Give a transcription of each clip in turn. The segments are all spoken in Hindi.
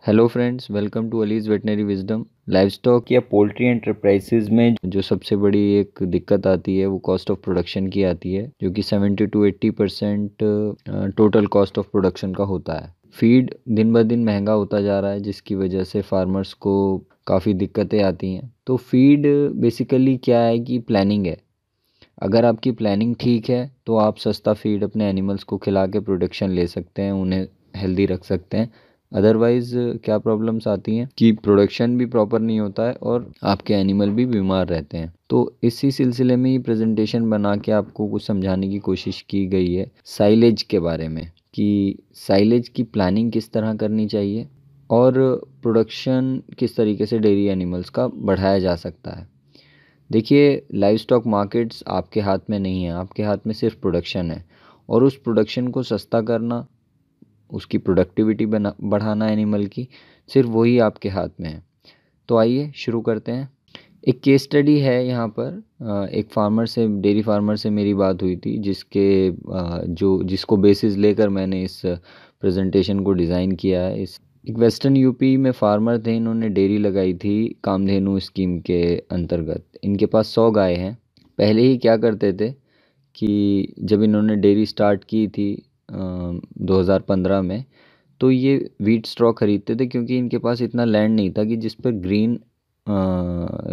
Hello friends, welcome to Ali's veterinary wisdom. Livestock या पोल्ट्री एंटरप्राइजेज में जो सबसे बड़ी एक दिक्कत आती है वो कॉस्ट ऑफ प्रोडक्शन की आती है, जो कि 70 to 80% total cost of production का होता है। फीड दिन ब दिन महंगा होता जा रहा है, जिसकी वजह से फार्मर्स को काफ़ी दिक्कतें आती हैं। तो फीड बेसिकली क्या है कि प्लानिंग है। अगर आपकी प्लानिंग ठीक है तो आप सस्ता फीड अपने एनिमल्स को खिला के प्रोडक्शन ले सकते हैं, उन्हें हेल्दी रख सकते हैं। अदरवाइज़ क्या प्रॉब्लम्स आती हैं कि प्रोडक्शन भी प्रॉपर नहीं होता है और आपके एनिमल भी बीमार रहते हैं। तो इसी सिलसिले में ये प्रेजेंटेशन बना के आपको कुछ समझाने की कोशिश की गई है साइलेज के बारे में, कि साइलेज की प्लानिंग किस तरह करनी चाहिए और प्रोडक्शन किस तरीके से डेयरी एनिमल्स का बढ़ाया जा सकता है। देखिए, लाइव स्टॉक मार्केट्स आपके हाथ में नहीं है, आपके हाथ में सिर्फ प्रोडक्शन है। और उस प्रोडक्शन को सस्ता करना, उसकी प्रोडक्टिविटी बना बढ़ाना एनिमल की, सिर्फ वही आपके हाथ में है। तो आइए शुरू करते हैं। एक केस स्टडी है यहाँ पर। एक फार्मर से, डेयरी फार्मर से मेरी बात हुई थी, जिसको बेसिस लेकर मैंने इस प्रेजेंटेशन को डिज़ाइन किया है। एक वेस्टर्न यूपी में फार्मर थे, इन्होंने डेयरी लगाई थी कामधेनु स्कीम के अंतर्गत। इनके पास 100 गाय हैं। पहले ही क्या करते थे कि जब इन्होंने डेयरी स्टार्ट की थी 2015 में, तो ये व्हीट स्ट्रॉ खरीदते थे, क्योंकि इनके पास इतना लैंड नहीं था कि जिस पर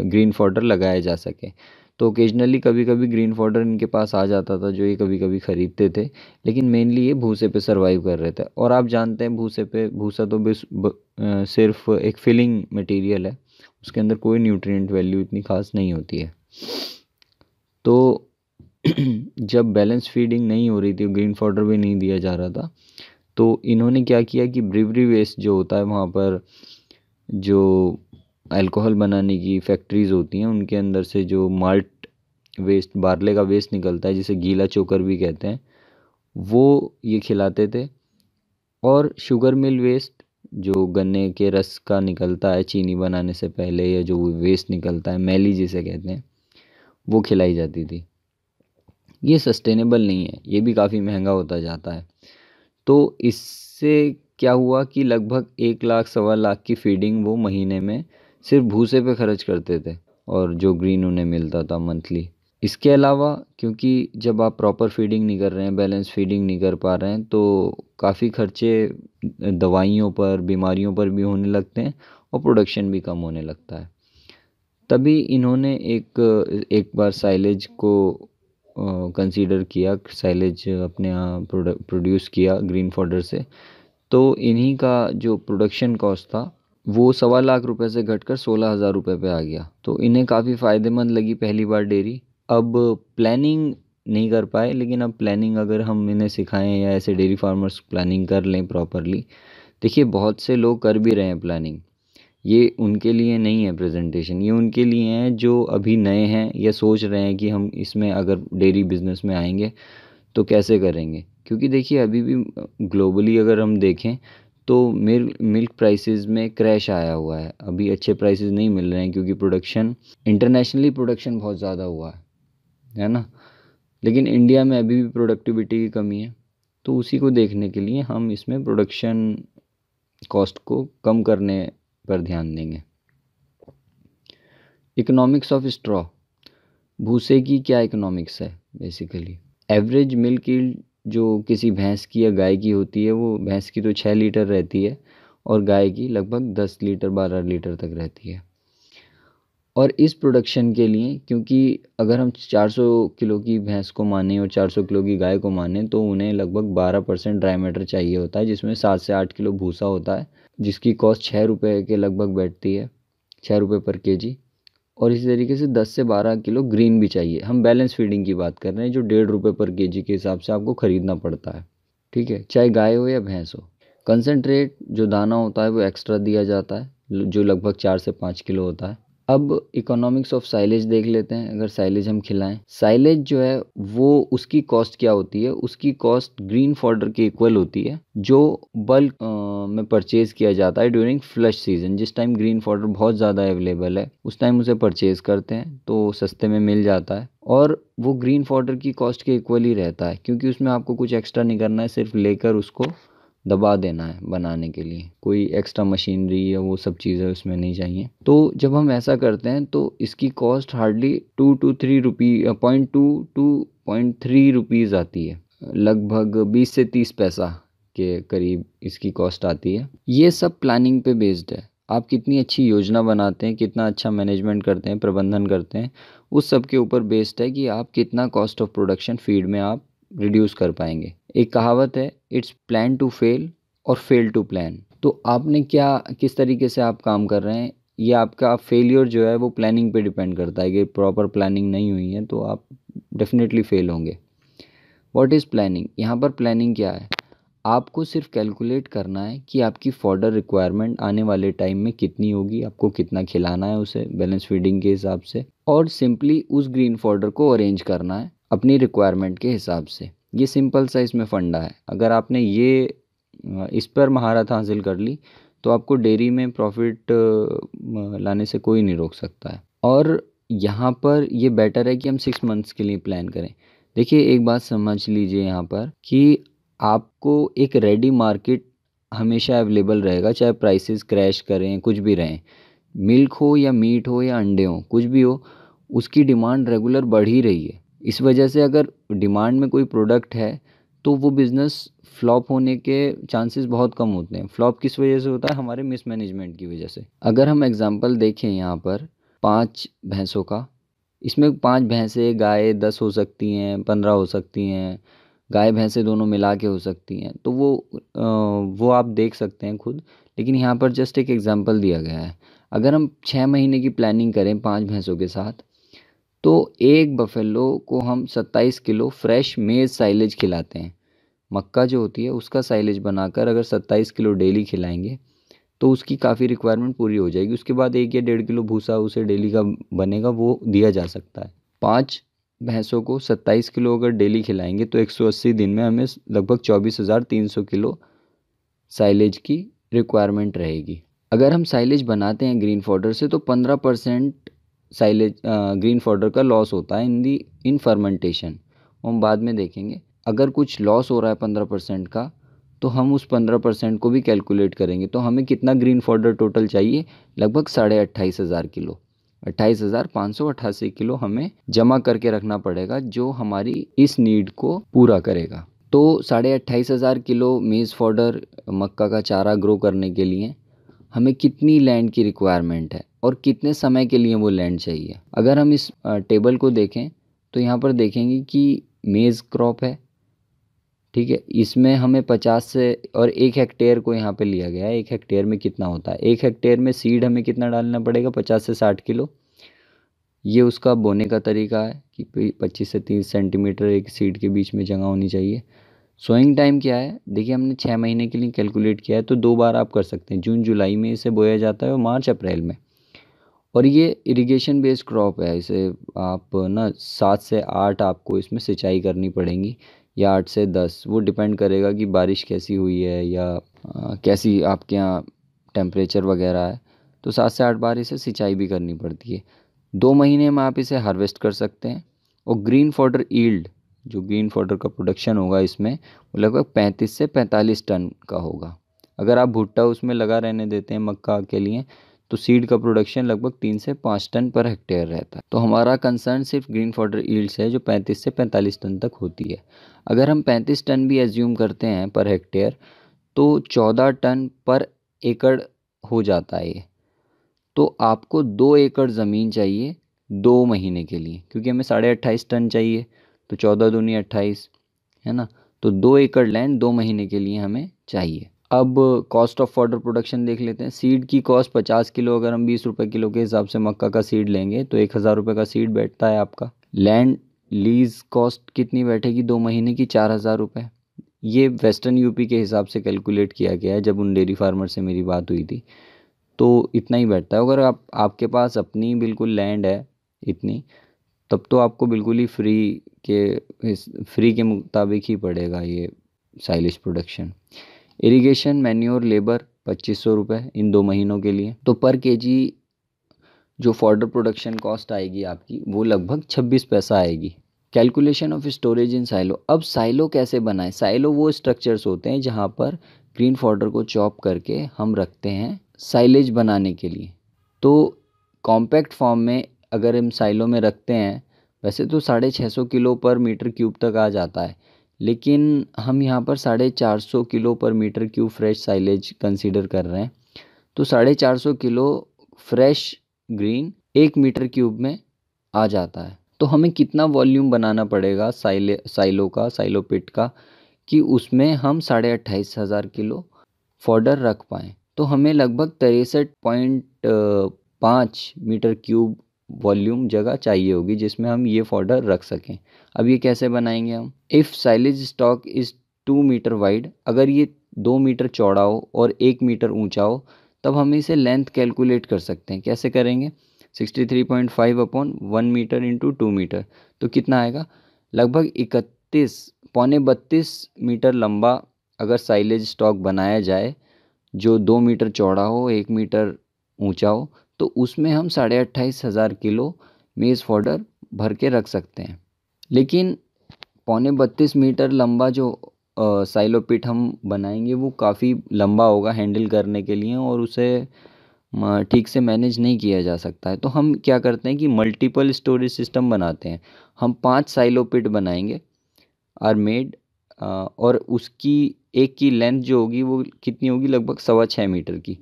ग्रीन फॉडर लगाया जा सके। तो ओकेजनली कभी कभी ग्रीन फॉडर इनके पास आ जाता था, जो ये कभी कभी ख़रीदते थे। लेकिन मेनली ये भूसे पे सरवाइव कर रहे थे। और आप जानते हैं भूसा तो सिर्फ एक फिलिंग मटेरियल है, उसके अंदर कोई न्यूट्रिएंट वैल्यू इतनी खास नहीं होती है। तो जब बैलेंस फीडिंग नहीं हो रही थी, ग्रीन फॉडर भी नहीं दिया जा रहा था, तो इन्होंने क्या किया कि ब्रीवरी वेस्ट जो होता है, वहाँ पर जो अल्कोहल बनाने की फैक्ट्रीज़ होती हैं, उनके अंदर से जो माल्ट वेस्ट, बार्ले का वेस्ट निकलता है, जिसे गीला चोकर भी कहते हैं, वो ये खिलाते थे। और शुगर मिल वेस्ट, जो गन्ने के रस का निकलता है चीनी बनाने से पहले, या जो वेस्ट निकलता है, मैली जिसे कहते हैं, वो खिलाई जाती थी। ये सस्टेनेबल नहीं है, ये भी काफ़ी महंगा होता जाता है। तो इससे क्या हुआ कि लगभग 1 लाख सवा लाख की फीडिंग वो महीने में सिर्फ भूसे पे खर्च करते थे, और जो ग्रीन उन्हें मिलता था मंथली। इसके अलावा, क्योंकि जब आप प्रॉपर फीडिंग नहीं कर रहे हैं, बैलेंस फीडिंग नहीं कर पा रहे हैं, तो काफ़ी खर्चे दवाइयों पर, बीमारियों पर भी होने लगते हैं, और प्रोडक्शन भी कम होने लगता है। तभी इन्होंने एक एक बार साइलेज को कंसीडर किया, साइलेज अपने यहाँ प्रोड्यूस किया ग्रीन फॉडर से। तो इन्हीं का जो प्रोडक्शन कॉस्ट था, वो 1.25 लाख से घटकर 16,000 रुपये पे आ गया। तो इन्हें काफ़ी फ़ायदेमंद लगी पहली बार डेयरी। अब प्लानिंग नहीं कर पाए, लेकिन अब प्लानिंग अगर हम इन्हें सिखाएं, या ऐसे डेयरी फार्मर्स प्लानिंग कर लें प्रॉपरली। देखिए, बहुत से लोग कर भी रहे हैं प्लानिंग। ये उनके लिए नहीं है प्रेजेंटेशन, ये उनके लिए हैं जो अभी नए हैं, या सोच रहे हैं कि हम इसमें अगर डेयरी बिजनेस में आएंगे तो कैसे करेंगे। क्योंकि देखिए, अभी भी ग्लोबली अगर हम देखें तो मिल्क प्राइसेस में क्रैश आया हुआ है। अभी अच्छे प्राइसेस नहीं मिल रहे हैं, क्योंकि प्रोडक्शन, इंटरनेशनली प्रोडक्शन बहुत ज़्यादा हुआ है ना। लेकिन इंडिया में अभी भी प्रोडक्टिविटी की कमी है। तो उसी को देखने के लिए हम इसमें प्रोडक्शन कॉस्ट को कम करने पर ध्यान देंगे। इकोनॉमिक्स ऑफ स्ट्रॉ, भूसे की क्या इकोनॉमिक्स है बेसिकली। एवरेज मिल्क यील्ड जो किसी भैंस की या गाय की होती है, वो भैंस की तो 6 लीटर रहती है, और गाय की लगभग 10 लीटर 12 लीटर तक रहती है। और इस प्रोडक्शन के लिए, क्योंकि अगर हम 400 किलो की भैंस को माने और 400 किलो की गाय को माने, तो उन्हें लगभग 12% ड्राई मैटर चाहिए होता है, जिसमें 7 से 8 किलो भूसा होता है, जिसकी कॉस्ट 6 रुपये के लगभग बैठती है, 6 रुपये पर केजी। और इसी तरीके से 10 से 12 किलो ग्रीन भी चाहिए। हम बैलेंस फीडिंग की बात कर रहे हैं, जो 1.5 रुपये पर केजी के हिसाब से आपको ख़रीदना पड़ता है। ठीक है, चाहे गाय हो या भैंस हो। कंसनट्रेट जो दाना होता है वो एक्स्ट्रा दिया जाता है, जो लगभग 4 से 5 किलो होता है। अब इकोनॉमिक्स ऑफ साइलेज देख लेते हैं। अगर साइलेज हम खिलाएं, साइलेज जो है वो, उसकी कॉस्ट क्या होती है, उसकी कॉस्ट ग्रीन फॉडर के इक्वल होती है, जो बल्क में परचेज किया जाता है ड्यूरिंग फ्लश सीजन। जिस टाइम ग्रीन फॉडर बहुत ज़्यादा अवेलेबल है, उस टाइम उसे परचेज करते हैं, तो सस्ते में मिल जाता है। और वो ग्रीन फॉडर की कॉस्ट के इक्वल ही रहता है, क्योंकि उसमें आपको कुछ एक्स्ट्रा नहीं करना है, सिर्फ लेकर उसको दबा देना है बनाने के लिए, कोई एक्स्ट्रा मशीनरी या वो सब चीज़ें उसमें नहीं चाहिए। तो जब हम ऐसा करते हैं तो इसकी कॉस्ट हार्डली 2 to 3 रुपीज़ आती है, लगभग 20 से 30 पैसा के करीब इसकी कॉस्ट आती है। ये सब प्लानिंग पे बेस्ड है, आप कितनी अच्छी योजना बनाते हैं, कितना अच्छा मैनेजमेंट करते हैं, प्रबंधन करते हैं, उस सब के ऊपर बेस्ड है कि आप कितना कॉस्ट ऑफ प्रोडक्शन फीड में आप रिड्यूस कर पाएंगे। एक कहावत है, इट्स प्लान टू फेल और फेल टू प्लान। तो आपने क्या, किस तरीके से आप काम कर रहे हैं, ये आपका फेलियर जो है वो प्लानिंग पे डिपेंड करता है कि प्रॉपर प्लानिंग नहीं हुई है तो आप डेफिनेटली फेल होंगे। What is planning? यहाँ पर प्लानिंग क्या है, आपको सिर्फ कैलकुलेट करना है कि आपकी फॉडर रिक्वायरमेंट आने वाले टाइम में कितनी होगी, आपको कितना खिलाना है उसे बैलेंस फीडिंग के हिसाब से, और सिंपली उस ग्रीन फॉडर को अरेंज करना है अपनी रिक्वायरमेंट के हिसाब से। ये सिंपल सा इसमें फंडा है। अगर आपने ये इस पर महारत हासिल कर ली तो आपको डेयरी में प्रॉफिट लाने से कोई नहीं रोक सकता है। और यहाँ पर ये बेटर है कि हम 6 मंथ्स के लिए प्लान करें। देखिए एक बात समझ लीजिए यहाँ पर कि आपको एक रेडी मार्केट हमेशा अवेलेबल रहेगा, चाहे प्राइसेस क्रैश करें, कुछ भी रहें, मिल्क हो या मीट हो या अंडे हो, कुछ भी हो, उसकी डिमांड रेगुलर बढ़ ही रही है। इस वजह से अगर डिमांड में कोई प्रोडक्ट है तो वो बिज़नेस फ्लॉप होने के चांसेस बहुत कम होते हैं। फ्लॉप किस वजह से होता है? हमारे मिसमैनेजमेंट की वजह से। अगर हम एग्जांपल देखें यहाँ पर 5 भैंसों का, इसमें 5 भैंसें गाय 10 हो सकती हैं, 15 हो सकती हैं, गाय भैंसें दोनों मिला के हो सकती हैं, तो वो आप देख सकते हैं खुद। लेकिन यहाँ पर जस्ट एक एग्जांपल दिया गया है। अगर हम 6 महीने की प्लानिंग करें 5 भैंसों के साथ, तो एक बफेलो को हम 27 किलो फ्रेश मेज साइलेज खिलाते हैं। मक्का जो होती है उसका साइलेज बनाकर अगर 27 किलो डेली खिलाएंगे तो उसकी काफ़ी रिक्वायरमेंट पूरी हो जाएगी। उसके बाद 1 या 1.5 किलो भूसा उसे डेली का बनेगा, वो दिया जा सकता है। 5 भैंसों को 27 किलो अगर डेली खिलाएंगे तो 180 दिन में हमें लगभग 24,300 किलो साइलेज की रिक्वायरमेंट रहेगी। अगर हम साइलेज बनाते हैं ग्रीन फॉडर से तो 15% साइलेज ग्रीन फॉडर का लॉस होता है इन फर्मेंटेशन, हम बाद में देखेंगे। अगर कुछ लॉस हो रहा है 15% का तो हम उस 15% को भी कैलकुलेट करेंगे। तो हमें कितना ग्रीन फॉडर टोटल चाहिए? लगभग 28,500 किलो, 28,588 किलो हमें जमा करके रखना पड़ेगा, जो हमारी इस नीड को पूरा करेगा। तो 28,500 किलो मेज़ फॉडर मक्का का चारा ग्रो करने के लिए हमें कितनी लैंड की रिक्वायरमेंट है और कितने समय के लिए वो लैंड चाहिए। अगर हम इस टेबल को देखें तो यहाँ पर देखेंगे कि मेज़ क्रॉप है, ठीक है, इसमें हमें 50 से, और 1 हेक्टेयर को यहाँ पे लिया गया है। 1 हेक्टेयर में कितना होता है? 1 हेक्टेयर में सीड हमें कितना डालना पड़ेगा? 50 से 60 किलो। ये उसका बोने का तरीका है कि 25 से 30 सेंटीमीटर एक सीड के बीच में जगह होनी चाहिए। सोइंग टाइम क्या है? देखिए हमने 6 महीने के लिए कैलकुलेट किया है तो 2 बार आप कर सकते हैं। जून जुलाई में इसे बोया जाता है और मार्च अप्रैल में। और ये इरिगेशन बेस्ड क्रॉप है, इसे आप ना 7 से 8 आपको इसमें सिंचाई करनी पड़ेंगी, या 8 से 10, वो डिपेंड करेगा कि बारिश कैसी हुई है या कैसी आपके यहाँ टेम्परेचर वगैरह है। तो 7 से 8 बार इसे सिंचाई भी करनी पड़ती है। 2 महीने में आप इसे हार्वेस्ट कर सकते हैं। और ग्रीन फॉडर ईल्ड, जो ग्रीन फॉडर का प्रोडक्शन होगा इसमें, वो लगभग 35 से 45 टन का होगा। अगर आप भुट्टा उसमें लगा रहने देते हैं मक्का के लिए तो सीड का प्रोडक्शन लगभग 3 से 5 टन पर हेक्टेयर रहता है। तो हमारा कंसर्न सिर्फ ग्रीन फॉडर ईल्ड्स है जो 35 से 45 टन तक होती है। अगर हम 35 टन भी एज्यूम करते हैं पर हेक्टेयर तो 14 टन पर एकड़ हो जाता है ये। तो आपको 2 एकड़ ज़मीन चाहिए 2 महीने के लिए, क्योंकि हमें 28.5 टन चाहिए, तो 14 दूनी 28, है ना। तो 2 एकड़ लैंड 2 महीने के लिए हमें चाहिए। अब कॉस्ट ऑफ फॉडर प्रोडक्शन देख लेते हैं। सीड की कॉस्ट 50 किलो, अगर हम 20 रुपये किलो के हिसाब से मक्का का सीड लेंगे तो 1,000 रुपये का सीड बैठता है आपका। लैंड लीज कॉस्ट कितनी बैठेगी 2 महीने की? 4,000 रुपये। ये वेस्टर्न यूपी के हिसाब से कैलकुलेट किया गया है, जब उन डेयरी फार्मर से मेरी बात हुई थी तो इतना ही बैठता है। अगर आपके पास अपनी बिल्कुल लैंड है इतनी, तब तो आपको बिल्कुल ही फ्री के मुताबिक ही पड़ेगा ये silage production. Irrigation, manure, labour 2,500 रुपये इन 2 महीनों के लिए। तो पर केजी जो फॉडर प्रोडक्शन कॉस्ट आएगी आपकी वो लगभग 26 पैसा आएगी। Calculation of storage in silo. अब साइलो कैसे बनाएं? साइलो वो स्ट्रक्चर्स होते हैं जहाँ पर ग्रीन फॉडर को चॉप करके हम रखते हैं साइलेज बनाने के लिए। तो कॉम्पैक्ट फॉर्म में अगर हम साइलो में रखते हैं, वैसे तो 650 किलो पर मीटर क्यूब तक आ जाता है, लेकिन हम यहाँ पर 450 किलो पर metre cube fresh silage consider कर रहे हैं। तो 450 kilo fresh green 1 metre cube में आ जाता है। तो हमें कितना वॉल्यूम बनाना पड़ेगा साइलो पिट का, कि उसमें हम 28,500 किलो फॉडर रख पाएँ। तो हमें लगभग 63.5 मीटर क्यूब वॉल्यूम जगह चाहिए होगी जिसमें हम ये फॉडर रख सकें। अब ये कैसे बनाएंगे हम? If silage stock is 2 metre wide, अगर ये 2 मीटर चौड़ा हो और 1 मीटर ऊंचा हो, तब हम इसे लेंथ कैलकुलेट कर सकते हैं। कैसे करेंगे? 63.5 अपॉन 1 मीटर इंटू 2 मीटर, तो कितना आएगा? लगभग 32 मीटर लंबा अगर साइलेज स्टॉक बनाया जाए, जो 2 मीटर चौड़ा हो, 1 मीटर ऊंचा हो, तो उसमें हम 28,500 किलो मेज़ फॉडर भर के रख सकते हैं। लेकिन 32 मीटर लंबा जो साइलो पिट हम बनाएंगे वो काफ़ी लंबा होगा हैंडल करने के लिए, और उसे ठीक से मैनेज नहीं किया जा सकता है। तो हम क्या करते हैं कि मल्टीपल स्टोरेज सिस्टम बनाते हैं। हम 5 साइलो पिट बनाएंगे आर मेड, और उसकी एक की लेंथ जो होगी वो कितनी होगी? लगभग 6.25 मीटर की।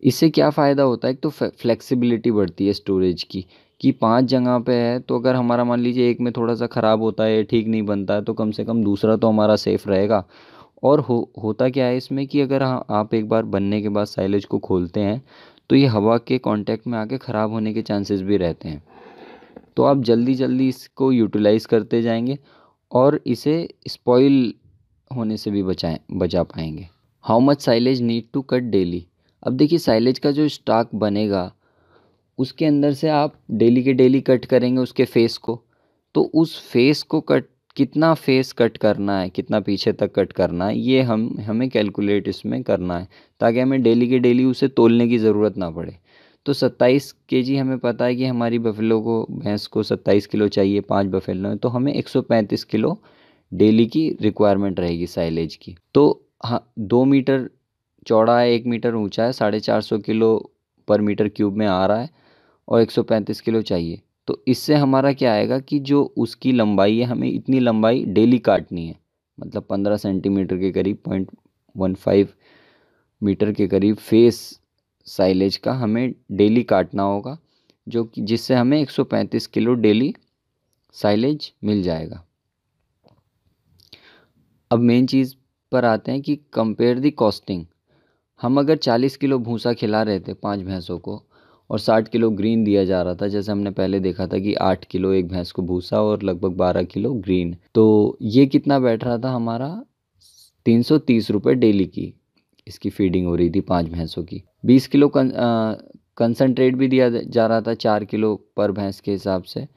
इससे क्या फ़ायदा होता है? एक तो फ्लेक्सिबिलिटी बढ़ती है स्टोरेज की, कि 5 जगह पे है, तो अगर हमारा मान लीजिए एक में थोड़ा सा ख़राब होता है, ठीक नहीं बनता है, तो कम से कम दूसरा तो हमारा सेफ़ रहेगा। और होता क्या है इसमें कि अगर आप एक बार बनने के बाद साइलेज को खोलते हैं, तो ये हवा के कांटेक्ट में आके ख़राब होने के चांसेस भी रहते हैं। तो आप जल्दी जल्दी इसको यूटिलाइज़ करते जाएंगे और इसे स्पॉइल होने से भी बचा पाएंगे। How much silage need to cut daily? अब देखिए, साइलेज का जो स्टॉक बनेगा उसके अंदर से आप डेली के डेली कट करेंगे उसके फेस को, तो उस फेस को कितना फेस कट करना है, कितना पीछे तक कट करना है, ये हमें कैलकुलेट इसमें करना है, ताकि हमें डेली के डेली उसे तोलने की ज़रूरत ना पड़े। तो 27 केजी हमें पता है कि हमारी भैंस को 27 किलो चाहिए 5 बफेलो में, तो हमें 135 किलो डेली की रिक्वायरमेंट रहेगी साइलेज की। तो हाँ, 2 मीटर चौड़ा है, 1 मीटर ऊंचा है, 450 किलो पर मीटर क्यूब में आ रहा है, और 135 किलो चाहिए। तो इससे हमारा क्या आएगा कि जो उसकी लंबाई है, हमें इतनी लंबाई डेली काटनी है, मतलब 15 सेंटीमीटर के करीब, 0.15 मीटर के करीब फेस साइलेज का हमें डेली काटना होगा, जो कि जिससे हमें 135 किलो डेली साइलेज मिल जाएगा। अब मेन चीज़ पर आते हैं कि कंपेयर द कॉस्टिंग। हम अगर 40 किलो भूसा खिला रहे थे 5 भैंसों को, और 60 किलो ग्रीन दिया जा रहा था, जैसे हमने पहले देखा था कि 8 किलो एक भैंस को भूसा और लगभग 12 किलो ग्रीन, तो ये कितना बैठ रहा था हमारा? 330 रुपये डेली की इसकी फीडिंग हो रही थी 5 भैंसों की। 20 किलो कंसनट्रेट भी दिया जा रहा था 4 किलो पर भैंस के हिसाब से,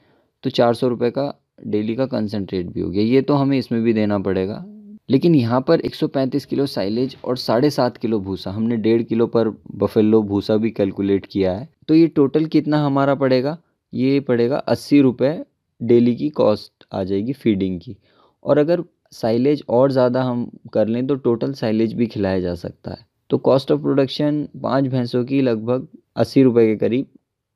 तो 400 रुपये का डेली का कंसनट्रेट भी हो गया। ये तो हमें इसमें भी देना पड़ेगा। लेकिन यहाँ पर 135 किलो साइलेज और 7.5 किलो भूसा, हमने 1.5 किलो पर बफेलो भूसा भी कैलकुलेट किया है, तो ये टोटल कितना हमारा पड़ेगा? ये पड़ेगा 80 रुपये डेली की कॉस्ट आ जाएगी फीडिंग की। और अगर साइलेज और ज़्यादा हम कर लें तो टोटल साइलेज भी खिलाया जा सकता है। तो कॉस्ट ऑफ प्रोडक्शन 5 भैंसों की लगभग 80 रुपये के करीब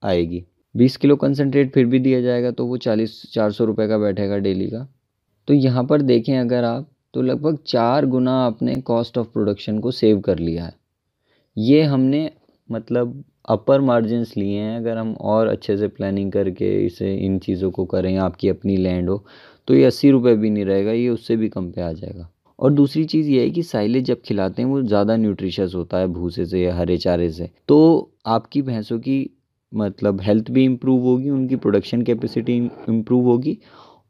आएगी। 20 किलो कंसनट्रेट फिर भी दिया जाएगा, तो वो 400 रुपये का बैठेगा डेली का। तो यहाँ पर देखें अगर आप, तो लगभग 4 गुना आपने कॉस्ट ऑफ प्रोडक्शन को सेव कर लिया है। ये हमने मतलब अपर मार्जिन्स लिए हैं। अगर हम और अच्छे से प्लानिंग करके इसे इन चीज़ों को करें, आपकी अपनी लैंड हो, तो ये 80 रुपये भी नहीं रहेगा, ये उससे भी कम पे आ जाएगा। और दूसरी चीज़ ये है कि साइलेज जब खिलाते हैं वो ज़्यादा न्यूट्रिशियस होता है भूसे से या हरे चारे से, तो आपकी भैंसों की मतलब हेल्थ भी इम्प्रूव होगी, उनकी प्रोडक्शन कैपेसिटी इम्प्रूव होगी,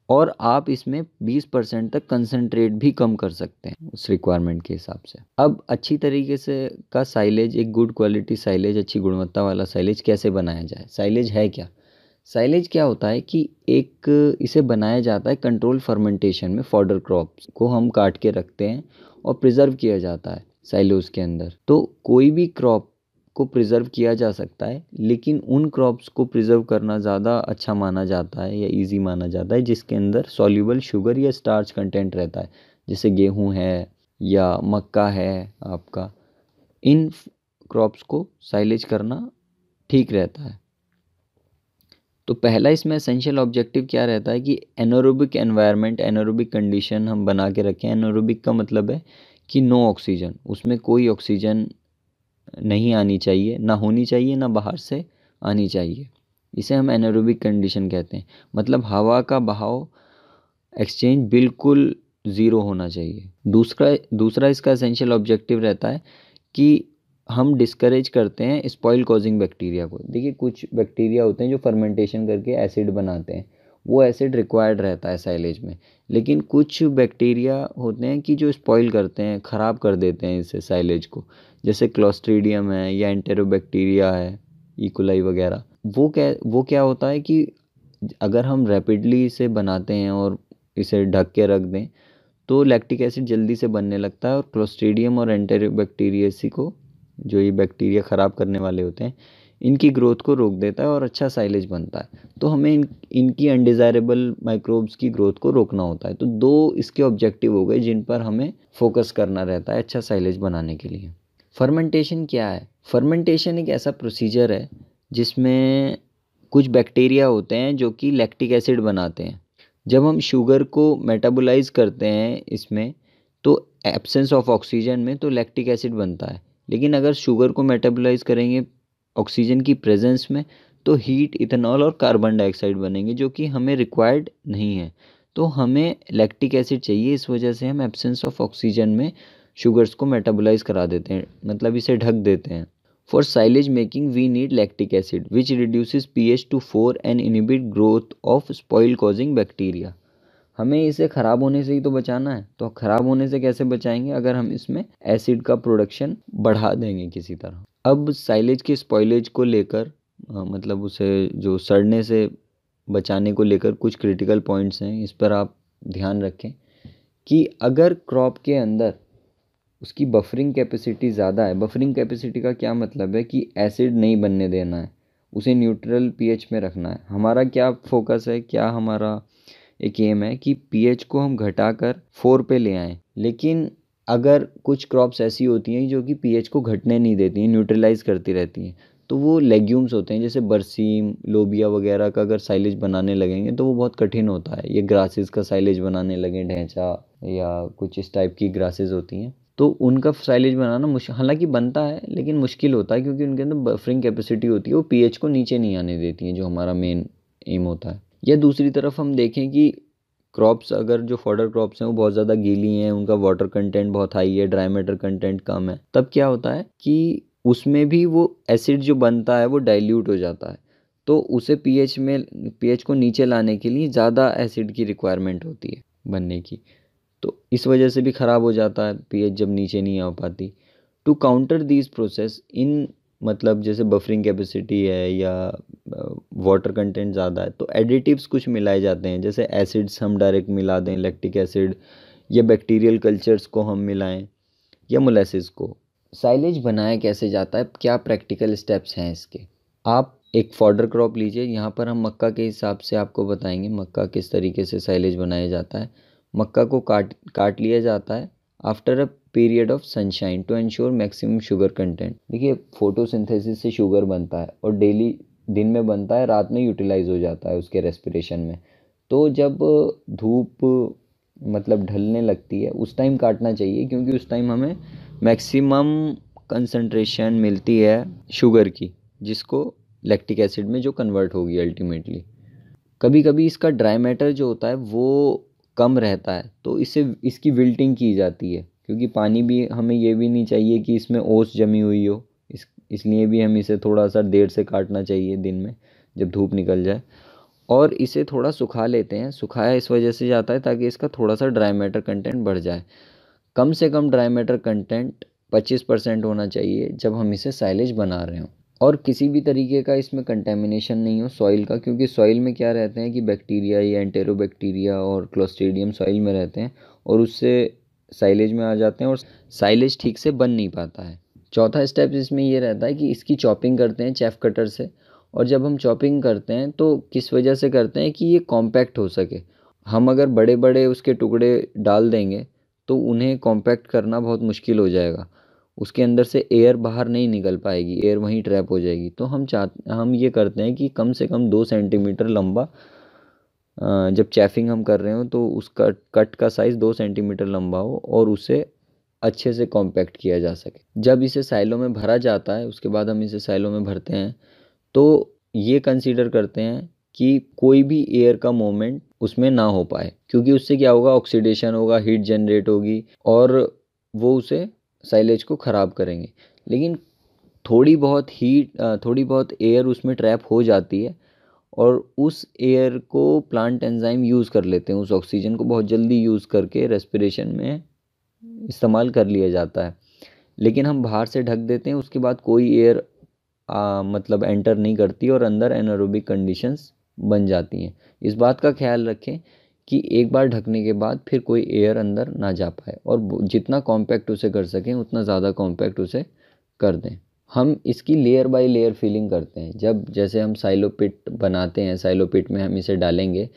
और आप इसमें 20% तक कंसंट्रेट भी कम कर सकते हैं उस रिक्वायरमेंट के हिसाब से। अब अच्छी तरीके से का साइलेज, एक गुड क्वालिटी साइलेज, अच्छी गुणवत्ता वाला साइलेज कैसे बनाया जाए? साइलेज है क्या? साइलेज क्या होता है कि एक इसे बनाया जाता है कंट्रोल फर्मेंटेशन में। फॉडर क्रॉप्स को हम काट के रखते हैं और प्रिजर्व किया जाता है साइलोज के अंदर। तो कोई भी क्रॉप को प्रिजर्व किया जा सकता है, लेकिन उन क्रॉप्स को प्रिजर्व करना ज़्यादा अच्छा माना जाता है या इजी माना जाता है जिसके अंदर सॉल्यूबल शुगर या स्टार्च कंटेंट रहता है। जैसे गेहूँ है या मक्का है आपका, इन क्रॉप्स को साइलेज करना ठीक रहता है। तो पहला इसमें एसेंशियल ऑब्जेक्टिव क्या रहता है कि एनारोबिक एनवायरनमेंट, एनारोबिक कंडीशन हम बना के रखें। एनारोबिक का मतलब है कि नो ऑक्सीजन, उसमें कोई ऑक्सीजन नहीं आनी चाहिए, ना होनी चाहिए, ना बाहर से आनी चाहिए। इसे हम एनारोबिक कंडीशन कहते हैं। मतलब हवा का बहाव, एक्सचेंज बिल्कुल ज़ीरो होना चाहिए। दूसरा इसका एसेंशियल ऑब्जेक्टिव रहता है कि हम डिस्करेज करते हैं स्पॉइल कॉजिंग बैक्टीरिया को। देखिए कुछ बैक्टीरिया होते हैं जो फर्मेंटेशन करके एसिड बनाते हैं, वो एसिड रिक्वायर्ड रहता है साइलेज में। लेकिन कुछ बैक्टीरिया होते हैं कि जो स्पॉइल करते हैं, ख़राब कर देते हैं इसे साइलेज को, जैसे क्लोस्ट्रीडियम है या एंटेरोबैक्टीरिया है, इकोलाई वगैरह। वो क्या होता है कि अगर हम रैपिडली इसे बनाते हैं और इसे ढक के रख दें तो लैक्टिक एसिड जल्दी से बनने लगता है और क्लोस्ट्रीडियम और एंटेरोबैक्टीरियसी को, जो ये बैक्टीरिया ख़राब करने वाले होते हैं, इनकी ग्रोथ को रोक देता है और अच्छा साइलेज बनता है। तो हमें इनकी अनडिज़ायरेबल माइक्रोब्स की ग्रोथ को रोकना होता है। तो दो इसके ऑब्जेक्टिव हो गए जिन पर हमें फोकस करना रहता है अच्छा साइलेज बनाने के लिए। फर्मेंटेशन क्या है? फर्मेंटेशन एक ऐसा प्रोसीजर है जिसमें कुछ बैक्टीरिया होते हैं जो कि लैक्टिक एसिड बनाते हैं। जब हम शुगर को मेटाबोलाइज करते हैं इसमें, तो एब्सेंस ऑफ ऑक्सीजन में तो लैक्टिक एसिड बनता है। लेकिन अगर शुगर को मेटाबोलाइज करेंगे ऑक्सीजन की प्रेजेंस में, तो हीट, इथेनॉल और कार्बन डाइऑक्साइड बनेंगे जो कि हमें रिक्वायर्ड नहीं है। तो हमें लैक्टिक एसिड चाहिए, इस वजह से हम एब्सेंस ऑफ ऑक्सीजन में शुगर्स को मेटाबोलाइज करा देते हैं, मतलब इसे ढक देते हैं। For silage making, we need lactic acid, which reduces pH to 4 and inhibit growth of spoil causing bacteria. हमें इसे ख़राब होने से ही तो बचाना है, तो ख़राब होने से कैसे बचाएंगे? अगर हम इसमें एसिड का प्रोडक्शन बढ़ा देंगे किसी तरह। अब साइलेज के स्पॉइलेज को लेकर मतलब उसे जो सड़ने से बचाने को लेकर कुछ क्रिटिकल पॉइंट्स हैं, इस पर आप ध्यान रखें कि अगर क्रॉप के अंदर उसकी बफरिंग कैपेसिटी ज़्यादा है। बफरिंग कैपेसिटी का क्या मतलब है कि एसिड नहीं बनने देना है, उसे न्यूट्रल पीएच में रखना है। हमारा क्या फोकस है, क्या हमारा एक एम है कि पीएच को हम घटाकर 4 पे ले आएँ। लेकिन अगर कुछ क्रॉप्स ऐसी होती हैं जो कि पीएच को घटने नहीं देती हैं, न्यूट्रलाइज करती रहती हैं, तो वो लेग्यूम्स होते हैं जैसे बरसीम, लोबिया वगैरह का अगर साइलेज बनाने लगेंगे तो वो बहुत कठिन होता है। ये ग्रासेस का साइलेज बनाने लगें, ढैंचा या कुछ इस टाइप की ग्रासेस होती हैं, तो उनका साइलेज बनाना हालांकि बनता है लेकिन मुश्किल होता है, क्योंकि उनके अंदर बफरिंग कैपेसिटी होती है, वो पीएच को नीचे नहीं आने देती हैं, जो हमारा मेन एम होता है। या दूसरी तरफ हम देखें कि क्रॉप्स, अगर जो फॉडर क्रॉप्स हैं वो बहुत ज़्यादा गीली हैं, उनका वाटर कंटेंट बहुत हाई है, ड्राई मैटर कंटेंट कम है, तब क्या होता है कि उसमें भी वो एसिड जो बनता है वो डाइल्यूट हो जाता है। तो उसे पीएच को नीचे लाने के लिए ज़्यादा एसिड की रिक्वायरमेंट होती है बनने की। तो इस वजह से भी ख़राब हो जाता है पीएच जब नीचे नहीं आ पाती। To counter these process in, मतलब जैसे बफरिंग कैपेसिटी है या वाटर कंटेंट ज़्यादा है, तो एडिटिव्स कुछ मिलाए जाते हैं। जैसे एसिड्स हम डायरेक्ट मिला दें, लैक्टिक एसिड, या बैक्टीरियल कल्चर्स को हम मिलाएं, या मोलेसिस को। साइलेज बनाया कैसे जाता है, क्या प्रैक्टिकल स्टेप्स हैं इसके? आप एक फॉडर क्रॉप लीजिए, यहाँ पर हम मक्का के हिसाब से आपको बताएंगे मक्का किस तरीके से साइलेज बनाया जाता है। मक्का को काट लिया जाता है after a period of sunshine to ensure maximum sugar content. देखिए फोटोसिंथेसिस से शुगर बनता है और डेली दिन में बनता है, रात में यूटिलाइज हो जाता है उसके रेस्पिरेशन में। तो जब धूप मतलब ढलने लगती है उस टाइम काटना चाहिए, क्योंकि उस टाइम हमें मैक्सिमम कंसंट्रेशन मिलती है शुगर की, जिसको लैक्टिक एसिड में जो कन्वर्ट होगी अल्टीमेटली। कभी कभी इसका ड्राई मैटर जो होता है वो कम रहता है, तो इसकी विल्टिंग की जाती है, क्योंकि पानी भी, हमें ये भी नहीं चाहिए कि इसमें ओस जमी हुई हो। इसलिए भी हम इसे थोड़ा सा देर से काटना चाहिए दिन में, जब धूप निकल जाए। और इसे थोड़ा सुखा लेते हैं। सुखाया इस वजह से जाता है ताकि इसका थोड़ा सा ड्राई मैटर कंटेंट बढ़ जाए। कम से कम ड्राई मैटर कंटेंट 25% होना चाहिए जब हम इसे साइलेज बना रहे हों। और किसी भी तरीके का इसमें कंटेमिनेशन नहीं हो सॉइल का, क्योंकि सॉइल में क्या रहते हैं कि बैक्टीरिया या एंटेरोबैक्टीरिया और क्लोस्ट्रीडियम सॉइल में रहते हैं और उससे साइलेज में आ जाते हैं और साइलेज ठीक से बन नहीं पाता है। चौथा स्टेप इसमें ये रहता है कि इसकी चॉपिंग करते हैं चेफ कटर से। और जब हम चॉपिंग करते हैं तो किस वजह से करते हैं कि ये कॉम्पैक्ट हो सके। हम अगर बड़े बड़े उसके टुकड़े डाल देंगे तो उन्हें कॉम्पैक्ट करना बहुत मुश्किल हो जाएगा। उसके अंदर से एयर बाहर नहीं निकल पाएगी, एयर वहीं ट्रैप हो जाएगी। तो हम ये करते हैं कि कम से कम 2 सेंटीमीटर लंबा, जब चैफिंग हम कर रहे हो तो उसका कट का साइज़ 2 सेंटीमीटर लंबा हो और उसे अच्छे से कॉम्पैक्ट किया जा सके। जब इसे साइलों में भरा जाता है, उसके बाद हम इसे साइलों में भरते हैं, तो ये कंसीडर करते हैं कि कोई भी एयर का मूवमेंट उसमें ना हो पाए, क्योंकि उससे क्या होगा, ऑक्सीडेशन होगा, हीट जनरेट होगी और वो उसे साइलेज को ख़राब करेंगे। लेकिन थोड़ी बहुत एयर उसमें ट्रैप हो जाती है और उस एयर को प्लांट एंजाइम यूज़ कर लेते हैं, उस ऑक्सीजन को बहुत जल्दी यूज़ करके रेस्पिरेशन में इस्तेमाल कर लिया जाता है। लेकिन हम बाहर से ढक देते हैं, उसके बाद कोई एयर मतलब एंटर नहीं करती और अंदर एनारोबिक कंडीशंस बन जाती हैं। इस बात का ख्याल रखें कि एक बार ढकने के बाद फिर कोई एयर अंदर ना जा पाए और जितना कॉम्पैक्ट उसे कर सकें उतना ज़्यादा कॉम्पैक्ट उसे कर दें। हम इसकी लेयर बाय लेयर फिलिंग करते हैं। जब जैसे हम साइलो पिट बनाते हैं, साइलो पिट में हम इसे डालेंगे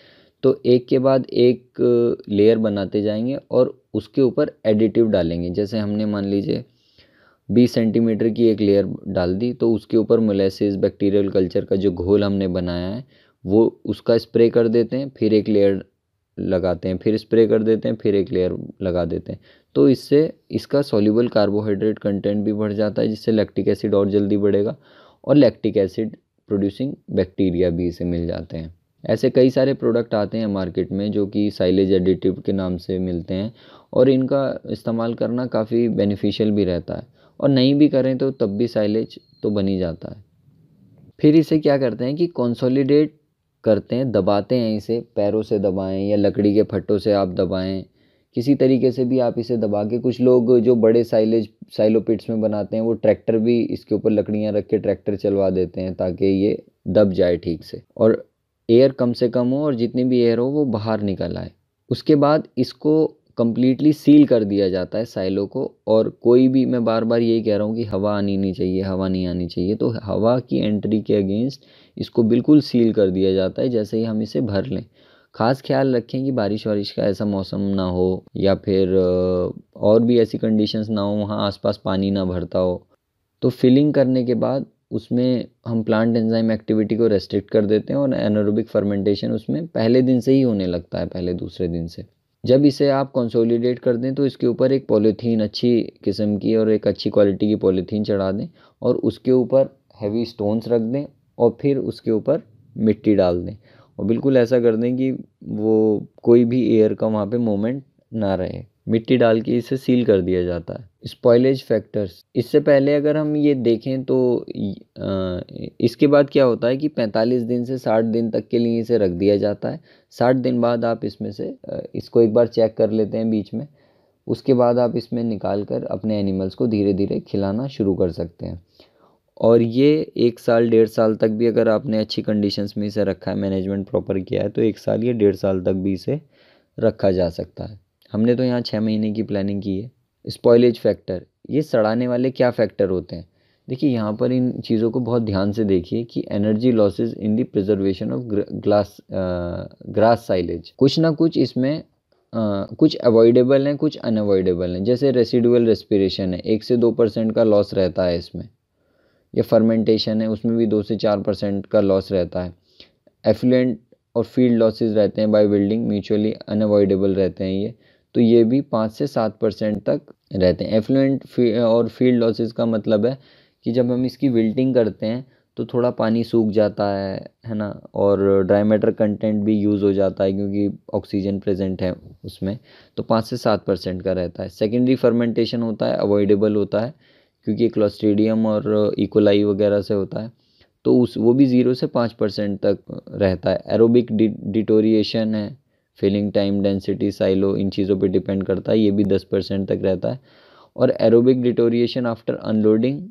तो एक के बाद एक लेयर बनाते जाएंगे और उसके ऊपर एडिटिव डालेंगे। जैसे हमने मान लीजिए 20 सेंटीमीटर की एक लेयर डाल दी, तो उसके ऊपर मोलेसिस बैक्टीरियल कल्चर का जो घोल हमने बनाया है वो उसका स्प्रे कर देते हैं, फिर एक लेयर लगाते हैं, फिर स्प्रे कर देते हैं, फिर एक लेयर लगा देते हैं। तो इससे इसका सॉल्युबल कार्बोहाइड्रेट कंटेंट भी बढ़ जाता है, जिससे लैक्टिक एसिड और जल्दी बढ़ेगा और लैक्टिक एसिड प्रोड्यूसिंग बैक्टीरिया भी इसे मिल जाते हैं। ऐसे कई सारे प्रोडक्ट आते हैं मार्केट में जो कि साइलेज एडिटिव के नाम से मिलते हैं और इनका इस्तेमाल करना काफ़ी बेनिफिशियल भी रहता है और नहीं भी करें तो तब भी साइलेज तो बन ही जाता है। फिर इसे क्या करते हैं कि कंसोलिडेट करते हैं, दबाते हैं, इसे पैरों से दबाएं या लकड़ी के फट्टों से आप दबाएं, किसी तरीके से भी आप इसे दबा के। कुछ लोग जो बड़े साइलो पिट्स में बनाते हैं वो ट्रैक्टर भी इसके ऊपर लकड़ियां रख के ट्रैक्टर चलवा देते हैं ताकि ये दब जाए ठीक से और एयर कम से कम हो और जितनी भी एयर हो वो बाहर निकल आए। उसके बाद इसको कंप्लीटली सील कर दिया जाता है साइलो को। और कोई भी, मैं बार बार यही कह रहा हूँ कि हवा आनी नहीं चाहिए, हवा नहीं आनी चाहिए, तो हवा की एंट्री के अगेंस्ट इसको बिल्कुल सील कर दिया जाता है जैसे ही हम इसे भर लें। खास ख्याल रखें कि बारिश वारिश का ऐसा मौसम ना हो या फिर और भी ऐसी कंडीशंस ना हो वहाँ आसपास पानी ना भरता हो। तो फिलिंग करने के बाद उसमें हम प्लांट एंजाइम एक्टिविटी को रेस्ट्रिक्ट कर देते हैं और एनारोबिक फर्मेंटेशन उसमें पहले दिन से ही होने लगता है, पहले दूसरे दिन से। जब इसे आप कंसोलिडेट कर दें तो इसके ऊपर एक पॉलीथीन अच्छी किस्म की और एक अच्छी क्वालिटी की पॉलीथीन चढ़ा दें और उसके ऊपर हैवी स्टोन्स रख दें और फिर उसके ऊपर मिट्टी डाल दें और बिल्कुल ऐसा कर दें कि वो कोई भी एयर का वहाँ पे मोमेंट ना रहे। मिट्टी डाल के इसे सील कर दिया जाता है। स्पॉइलेज फैक्टर्स, इससे पहले अगर हम ये देखें तो इसके बाद क्या होता है कि 45 दिन से 60 दिन तक के लिए इसे रख दिया जाता है। 60 दिन बाद आप इसमें से इसको एक बार चेक कर लेते हैं बीच में। उसके बाद आप इसमें निकाल कर अपने एनिमल्स को धीरे धीरे खिलाना शुरू कर सकते हैं। और ये 1 साल 1.5 साल तक भी अगर आपने अच्छी कंडीशंस में इसे रखा है, मैनेजमेंट प्रॉपर किया है, तो 1 साल या 1.5 साल तक भी इसे रखा जा सकता है। हमने तो यहाँ 6 महीने की प्लानिंग की है। स्पॉइलेज फैक्टर, ये सड़ाने वाले क्या फैक्टर होते हैं? देखिए यहाँ पर इन चीज़ों को बहुत ध्यान से देखिए कि energy losses in the preservation of grass silage. कुछ ना कुछ इसमें कुछ अवॉइडेबल हैं, कुछ अनअवॉइडेबल हैं। जैसे रेसिडुअल रेस्पिरेशन है, 1 से 2% का लॉस रहता है इसमें। या फर्मेंटेशन है, उसमें भी 2 से 4% का लॉस रहता है। एफ्लुएंट और फील्ड लॉसेज रहते हैं बाय बिल्डिंग, म्यूचुअली अनअवॉइडेबल रहते हैं ये। तो ये भी 5 से 7% तक रहते हैं। एफ्लुएंट और फील्ड लॉसेज का मतलब है कि जब हम इसकी विल्टिंग करते हैं तो थोड़ा पानी सूख जाता है ना, और ड्राई मैटर कंटेंट भी यूज़ हो जाता है क्योंकि ऑक्सीजन प्रेजेंट है उसमें। तो 5 से 7% का रहता है। सेकेंडरी फर्मेंटेशन होता है, अवॉइडेबल होता है क्योंकि क्लोस्ट्रीडियम और इकोलाई वगैरह से होता है। तो वो भी 0 से 5% तक रहता है। एरोबिक डिटोरिएशन है, फिलिंग टाइम, डेंसिटी, साइलो, इन चीज़ों पे डिपेंड करता है, ये भी 10% तक रहता है। और aerobic deterioration after unloading,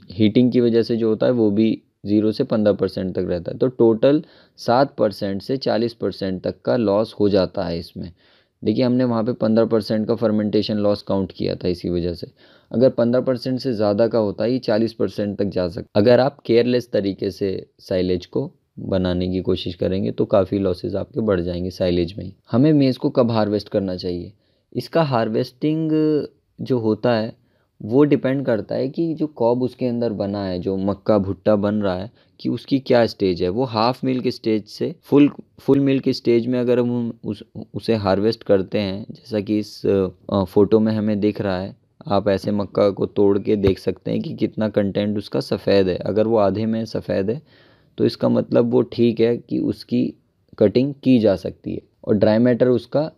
heating की वजह से जो होता है वो भी 0 से 15% तक रहता है। तो टोटल 7 से 40% तक का लॉस हो जाता है इसमें। देखिए हमने वहाँ पे 15% का फर्मेंटेशन लॉस काउंट किया था इसी वजह से। अगर 15% से ज़्यादा का होता है, ये 40% तक जा सकता। अगर आप केयरलेस तरीके से साइलेज को बनाने की कोशिश करेंगे तो काफ़ी लॉसेस आपके बढ़ जाएंगे साइलेज में ही। हमें मेज़ को कब हार्वेस्ट करना चाहिए? इसका हार्वेस्टिंग जो होता है वो डिपेंड करता है कि जो कॉब उसके अंदर बना है, जो मक्का भुट्टा बन रहा है, कि उसकी क्या स्टेज है। वो हाफ मिल्क स्टेज से फुल मिल्क स्टेज में अगर हम उसे हार्वेस्ट करते हैं, जैसा कि इस फोटो में हमें दिख रहा है, आप ऐसे मक्का को तोड़ के देख सकते हैं कि कितना कंटेंट उसका सफ़ेद है। अगर वो आधे में सफ़ेद है तो इसका मतलब वो ठीक है कि उसकी कटिंग की जा सकती है। और ड्राई मैटर उसका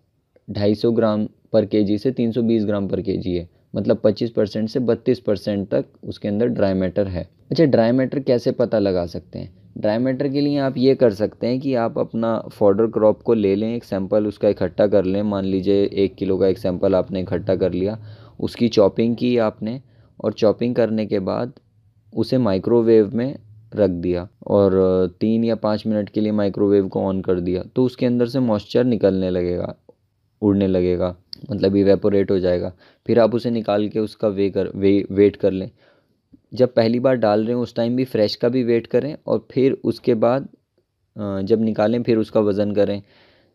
250 ग्राम पर केजी से 320 ग्राम पर केजी है, मतलब 25% से 32% तक उसके अंदर ड्राई मैटर है। अच्छा, ड्राई मैटर कैसे पता लगा सकते हैं? ड्राई मैटर के लिए आप ये कर सकते हैं कि आप अपना फॉडर क्रॉप को ले लें, एक सैंपल उसका इकट्ठा कर लें। मान लीजिए 1 किलो का एक सैंपल आपने इकट्ठा कर लिया, उसकी चॉपिंग की आपने, और चॉपिंग करने के बाद उसे माइक्रोवेव में रख दिया और 3 या 5 मिनट के लिए माइक्रोवेव को ऑन कर दिया, तो उसके अंदर से मॉइस्चर निकलने लगेगा, उड़ने लगेगा, मतलब इवेपोरेट हो जाएगा। फिर आप उसे निकाल के उसका वेट कर लें। जब पहली बार डाल रहे हो उस टाइम भी फ्रेश का भी वेट करें, और फिर उसके बाद जब निकालें फिर उसका वज़न करें।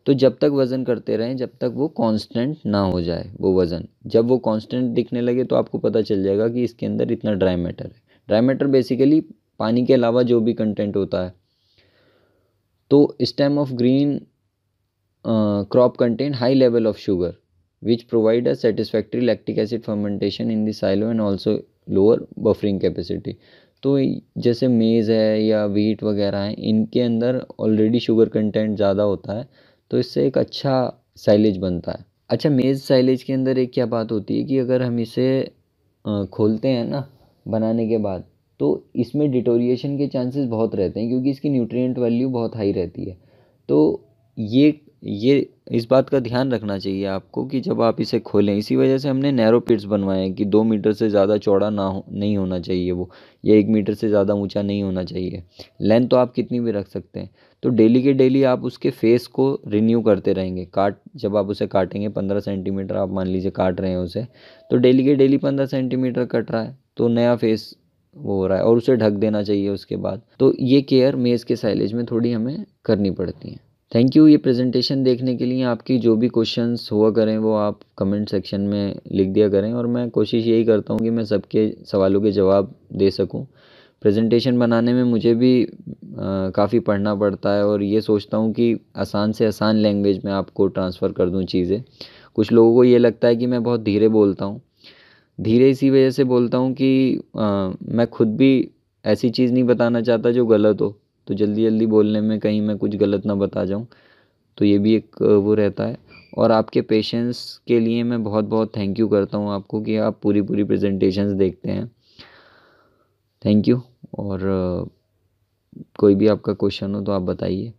तो जब तक वज़न करते रहें जब तक वो कांस्टेंट ना हो जाए वो वज़न। जब वो कांस्टेंट दिखने लगे तो आपको पता चल जाएगा कि इसके अंदर इतना ड्राई मैटर है। ड्राई मैटर बेसिकली पानी के अलावा जो भी कंटेंट होता है। तो stem of green crop contain high level of sugar which provide a satisfactory lactic acid fermentation in the silo and also lower buffering capacity। तो जैसे मेज़ है या वीट वगैरह है, इनके अंदर ऑलरेडी शुगर कंटेंट ज़्यादा होता है, तो इससे एक अच्छा साइलेज बनता है। अच्छा, मेज़ साइलेज के अंदर एक क्या बात होती है कि अगर हम इसे खोलते हैं ना बनाने के बाद, तो इसमें डिटोरिएशन के चांसेस बहुत रहते हैं, क्योंकि इसकी न्यूट्रिएंट वैल्यू बहुत हाई रहती है। तो ये इस बात का ध्यान रखना चाहिए आपको कि जब आप इसे खोलें, इसी वजह से हमने नैरो पिट्स बनवाए हैं कि 2 मीटर से ज़्यादा चौड़ा ना हो, नहीं होना चाहिए वो, या 1 मीटर से ज़्यादा ऊंचा नहीं होना चाहिए। लेंथ तो आप कितनी भी रख सकते हैं। तो डेली के डेली आप उसके फेस को रिन्यू करते रहेंगे। जब आप उसे काटेंगे 15 सेंटीमीटर आप मान लीजिए काट रहे हैं उसे, तो डेली के डेली 15 सेंटीमीटर कट रहा है तो नया फेस वो हो रहा है, और उसे ढक देना चाहिए उसके बाद। तो ये केयर मेज़ के साइलेज में थोड़ी हमें करनी पड़ती है। थैंक यू ये प्रेजेंटेशन देखने के लिए। आपकी जो भी क्वेश्चंस हुआ करें वो आप कमेंट सेक्शन में लिख दिया करें, और मैं कोशिश यही करता हूँ कि मैं सबके सवालों के जवाब दे सकूँ। प्रेजेंटेशन बनाने में मुझे भी काफ़ी पढ़ना पड़ता है, और ये सोचता हूँ कि आसान से आसान लैंग्वेज में आपको ट्रांसफ़र कर दूँ चीज़ें। कुछ लोगों को ये लगता है कि मैं बहुत धीरे बोलता हूँ। धीरे इसी वजह से बोलता हूँ कि मैं खुद भी ऐसी चीज़ नहीं बताना चाहता जो गलत हो, तो जल्दी जल्दी बोलने में कहीं मैं कुछ गलत ना बता जाऊँ, तो ये भी एक वो रहता है। और आपके पेशेंस के लिए मैं बहुत बहुत थैंक यू करता हूँ आपको कि आप पूरी पूरी प्रेजेंटेशंस देखते हैं। Thank you. और कोई भी आपका क्वेश्चन हो तो आप बताइए।